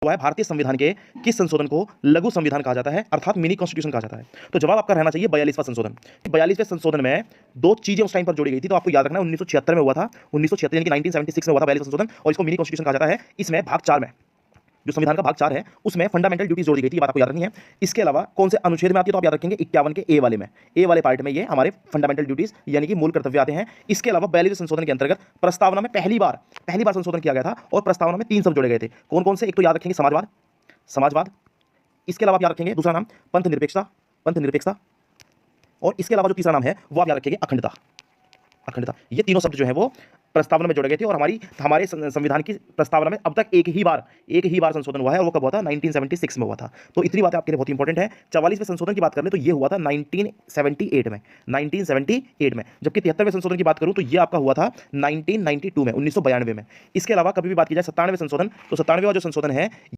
हुआ है भारतीय संविधान के किस संशोधन को लघु संविधान कहा जाता है, अर्थात मिनी कॉन्स्टिट्यूशन कहा जाता है? तो जवाब आपका रहना चाहिए 42वां संशोधन। 42वें संशोधन में दो चीजें उस टाइम पर जोड़ी गई थी, तो आपको याद रखना 1976 में हुआ था, 1976 यानी कि 1976 में हुआ था 42वां संशोधन, और इसको मिनी कॉन्स्टिट्यूशन कहा जाता है। इसमें भाग 4 में, जो संविधान का भाग 4 है, उसमें फंडामेंटल ड्यूटीज जोड़ी गई थी, ये बात आपको याद रखनी है। इसके अलावा कौन से अनुच्छेद में आती है, तो आप याद रखेंगे 51 के ए वाले में, ए वाले पार्ट में ये हमारे फंडामेंटल ड्यूटीज यानी कि मूल कर्तव्य आते हैं। इसके अलावा 42वें संशोधन के अंतर्गत प्रस्तावना में पहली बार संशोधन किया गया था, और प्रस्तावना में 3 शब्द जोड़े गए थे। कौन कौन से? एक तो याद रखेंगे समाजवाद, इसके अलावा आप याद रखेंगे दूसरा नाम पंथ निरपेक्षता, और इसके अलावा जो तीसरा नाम है वो आप याद रखेंगे अखंडता। ये तीनों शब्द जो है वो प्रस्तावना में जोड़े गए थे, और हमारे संविधान की प्रस्तावना में अब तक एक ही बार संशोधन हुआ है, और वो कब हुआ था? 1976 में हुआ था। तो इतनी बात आपके लिए बहुत इंपॉर्टेंट है। 44वें संशोधन की बात करें तो ये हुआ था 1978 में, जबकि 73वें संशोधन की बात करूं तो ये आपका हुआ था 1992 में, 1992 में। इसके अलावा कभी भी बात की जाए 97वें संशोधन, तो 97वां जो संशोधन है